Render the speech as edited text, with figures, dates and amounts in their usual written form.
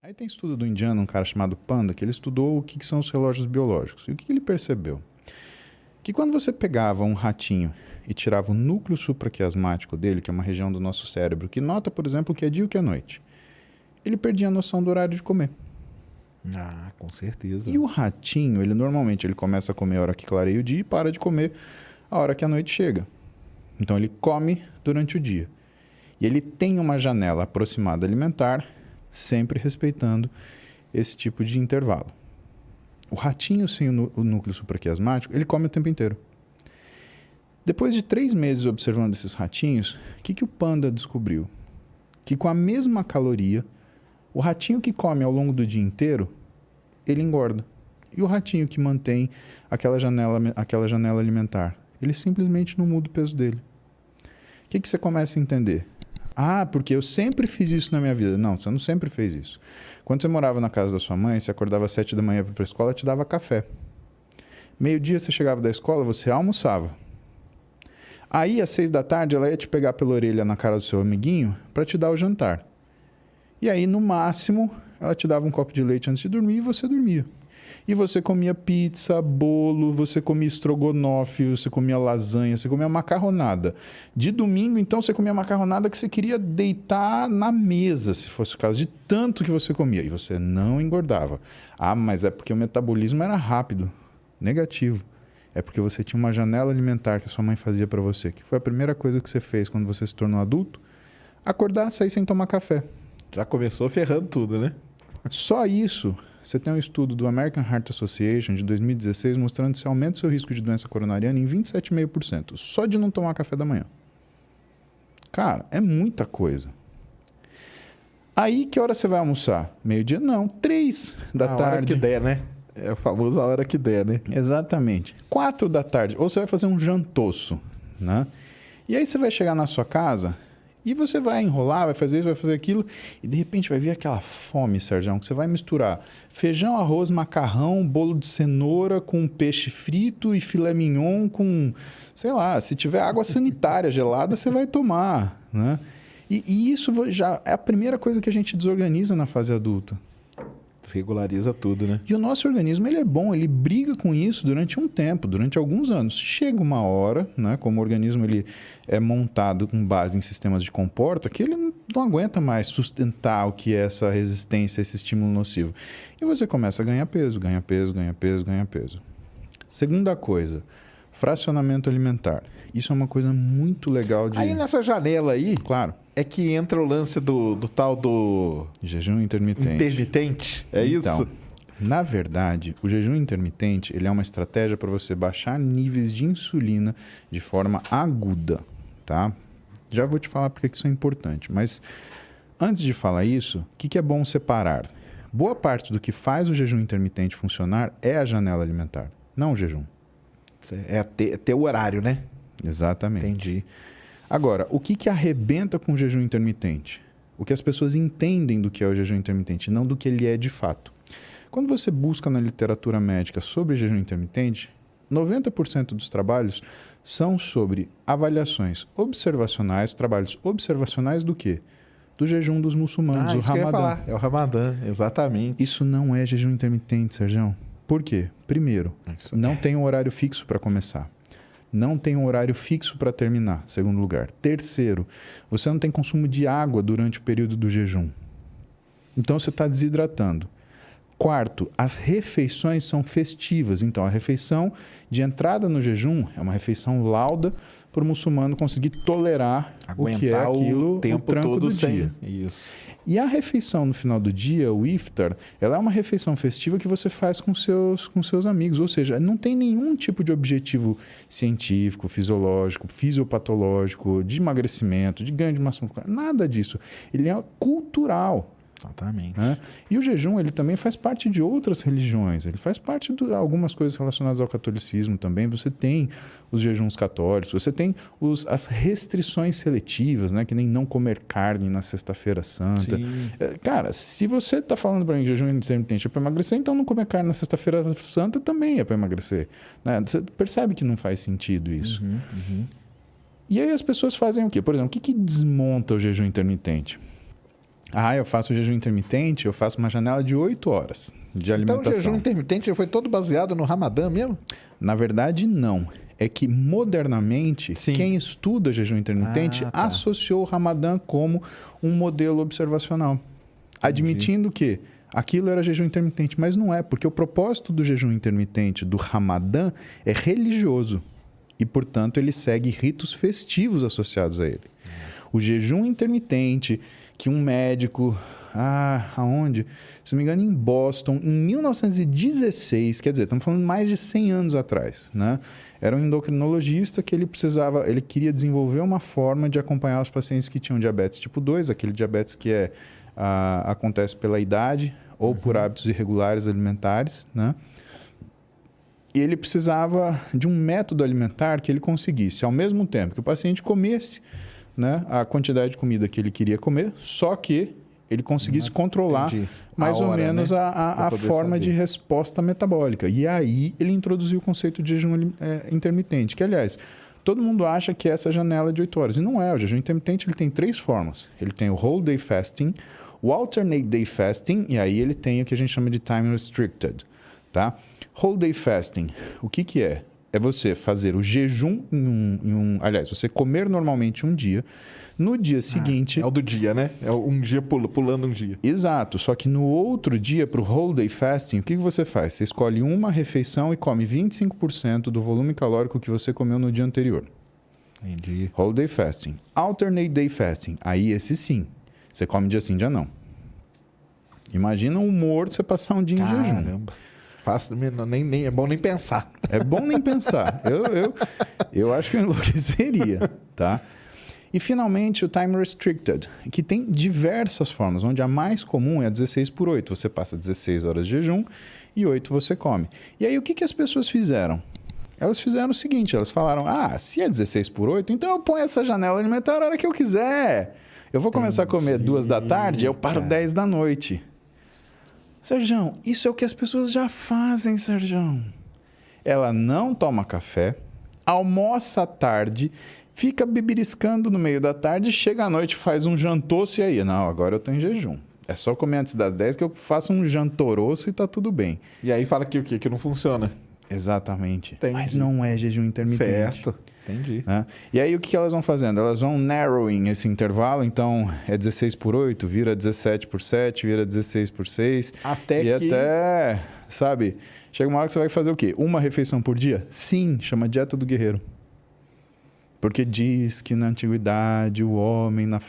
Aí tem estudo do indiano, um cara chamado Panda, que ele estudou o que são os relógios biológicos. E o que ele percebeu? Que quando você pegava um ratinho e tirava o núcleo supraquiasmático dele, que é uma região do nosso cérebro, que nota, por exemplo, o que é dia e o que é noite, ele perdia a noção do horário de comer. Ah, com certeza. E o ratinho, ele normalmente começa a comer a hora que clareia o dia e para de comer a hora que a noite chega. Então ele come durante o dia. E ele tem uma janela aproximada alimentar, sempre respeitando esse tipo de intervalo. O ratinho sem o núcleo supraquiasmático, ele come o tempo inteiro. Depois de 3 meses observando esses ratinhos, o que o Panda descobriu? Que com a mesma caloria, o ratinho que come ao longo do dia inteiro, ele engorda. E o ratinho que mantém aquela janela alimentar, ele simplesmente não muda o peso dele. O que você começa a entender? Ah, porque eu sempre fiz isso na minha vida. Não, você não sempre fez isso. Quando você morava na casa da sua mãe, você acordava às 7 da manhã para ir para a escola, ela te dava café. Meio-dia você chegava da escola, você almoçava. Aí, às 6 da tarde, ela ia te pegar pela orelha na cara do seu amiguinho para te dar o jantar. E aí, no máximo, ela te dava um copo de leite antes de dormir e você dormia. E você comia pizza, bolo, você comia estrogonofe, você comia lasanha, você comia macarronada. De domingo, então, você comia macarronada que você queria deitar na mesa, se fosse o caso, de tanto que você comia. E você não engordava. Ah, mas é porque o metabolismo era rápido. Negativo. É porque você tinha uma janela alimentar que a sua mãe fazia para você. Que foi a primeira coisa que você fez quando você se tornou adulto? Acordar, sair sem tomar café. Já começou ferrando tudo, né? Só isso... Você tem um estudo do American Heart Association de 2016 mostrando que você aumenta o seu risco de doença coronariana em 27,5%, só de não tomar café da manhã. Cara, é muita coisa. Aí, que hora você vai almoçar? Meio-dia? Não, 3 da tarde. A hora que der, né? É o famoso a hora que der, né? Exatamente. 4 da tarde. Ou você vai fazer um jantoço, né? E aí você vai chegar na sua casa... E você vai enrolar, vai fazer isso, vai fazer aquilo, e de repente vai vir aquela fome, Sérgio, que você vai misturar feijão, arroz, macarrão, bolo de cenoura com peixe frito e filé mignon com, sei lá, se tiver água sanitária gelada, você vai tomar, né? E isso já é a primeira coisa que a gente desorganiza na fase adulta. Regulariza tudo, né? E o nosso organismo, ele é bom, ele briga com isso durante um tempo, durante alguns anos. Chega uma hora, né, como o organismo ele é montado com base em sistemas de comporta, que ele não aguenta mais sustentar o que é essa resistência, esse estímulo nocivo. E você começa a ganhar peso, ganha peso, ganha peso, ganha peso. Segunda coisa, fracionamento alimentar. Isso é uma coisa muito legal de... Aí nessa janela aí... Claro. É que entra o lance do tal do... Jejum intermitente. Intermitente? É então, isso? Na verdade, o jejum intermitente ele é uma estratégia para você baixar níveis de insulina de forma aguda, tá? Já vou te falar porque que isso é importante, mas antes de falar isso, o que é bom separar? Boa parte do que faz o jejum intermitente funcionar é a janela alimentar, não o jejum. É ter o horário, né? Exatamente. Entendi. Agora, o que arrebenta com o jejum intermitente? O que as pessoas entendem do que é o jejum intermitente, não do que ele é de fato. Quando você busca na literatura médica sobre jejum intermitente, 90% dos trabalhos são sobre avaliações observacionais, trabalhos observacionais do quê? Do jejum dos muçulmanos, o Ramadã. É o Ramadã, exatamente. Isso não é jejum intermitente, Sérgio. Por quê? Primeiro, não tem um horário fixo para começar. Não tem um horário fixo para terminar, segundo lugar. Terceiro, você não tem consumo de água durante o período do jejum. Então, você está desidratando. Quarto, as refeições são festivas. Então, a refeição de entrada no jejum é uma refeição lauda para o muçulmano conseguir tolerar aguentar o que é aquilo, o tempo o tranco todo do dia. Isso. E a refeição no final do dia, o iftar, ela é uma refeição festiva que você faz com seus amigos. Ou seja, não tem nenhum tipo de objetivo científico, fisiológico, fisiopatológico, de emagrecimento, de ganho de massa muscular. Nada disso. Ele é cultural. Exatamente. Né? E o jejum, ele também faz parte de outras religiões. Ele faz parte de algumas coisas relacionadas ao catolicismo também. Você tem os jejuns católicos, você tem as restrições seletivas, né? Que nem não comer carne na sexta-feira santa. Sim. Cara, se você está falando para mim que jejum intermitente é para emagrecer, então não comer carne na sexta-feira santa também é para emagrecer. Né? Você percebe que não faz sentido isso. E aí as pessoas fazem o quê? Por exemplo, o que desmonta o jejum intermitente? Ah, eu faço jejum intermitente, eu faço uma janela de 8 horas de alimentação. Então o jejum intermitente foi todo baseado no Ramadã mesmo? Na verdade, não. É que modernamente, Sim. quem estuda jejum intermitente associou o Ramadã como um modelo observacional. Admitindo que aquilo era jejum intermitente, mas não é, porque o propósito do jejum intermitente do Ramadã é religioso e, portanto, ele segue ritos festivos associados a ele. O jejum intermitente que um médico, aonde? Se não me engano, em Boston, em 1916, quer dizer, estamos falando mais de 100 anos atrás, né? Era um endocrinologista que ele queria desenvolver uma forma de acompanhar os pacientes que tinham diabetes tipo 2, aquele diabetes que acontece pela idade ou por hábitos irregulares alimentares, né? E ele precisava de um método alimentar que ele conseguisse, ao mesmo tempo que o paciente comesse, né, a quantidade de comida que ele queria comer, só que ele conseguisse controlar mais ou menos, né, a forma de resposta metabólica. E aí ele introduziu o conceito de jejum intermitente, que, aliás, todo mundo acha que é essa janela de 8 horas. E não é. O jejum intermitente ele tem 3 formas. Ele tem o whole day fasting, o alternate day fasting, e aí ele tem o que a gente chama de time restricted. Tá? Whole day fasting, o que é? É você fazer o jejum aliás, você comer normalmente um dia, no dia seguinte... É o do dia, né? É um dia pulando um dia. Exato, só que no outro dia, para o whole day fasting, o que você faz? Você escolhe uma refeição e come 25% do volume calórico que você comeu no dia anterior. Entendi. Whole day fasting. Alternate day fasting, aí esse sim, você come dia sim, dia não. Imagina o humor de você passar um dia em jejum. Caramba. Fácil, nem é bom nem pensar. É bom nem pensar. Eu acho que eu enlouqueceria, tá? E, finalmente, o time restricted, que tem diversas formas, onde a mais comum é a 16/8. Você passa 16 horas de jejum e 8 você come. E aí, o que as pessoas fizeram? Elas fizeram o seguinte, elas falaram, se é 16/8, então eu ponho essa janela alimentar a hora que eu quiser. Eu vou começar a comer 2 da tarde, eu paro 10 da noite. Serjão, isso é o que as pessoas já fazem, Serjão. Ela não toma café, almoça à tarde, fica beberiscando no meio da tarde, chega à noite, faz um jantoço e aí? Não, agora eu tô em jejum. É só comer antes das 10 que eu faço um jantoroço e tá tudo bem. E aí fala que o quê? Que não funciona. Exatamente. Entendi. Mas não é jejum intermitente. Certo. Entendi. Né? E aí o que elas vão fazendo? Elas vão narrowing esse intervalo, então é 16/8, vira 17/7, vira 16/6. Até, sabe, chega uma hora que você vai fazer o quê? Uma refeição por dia? Sim, chama dieta do guerreiro. Porque diz que na antiguidade o homem na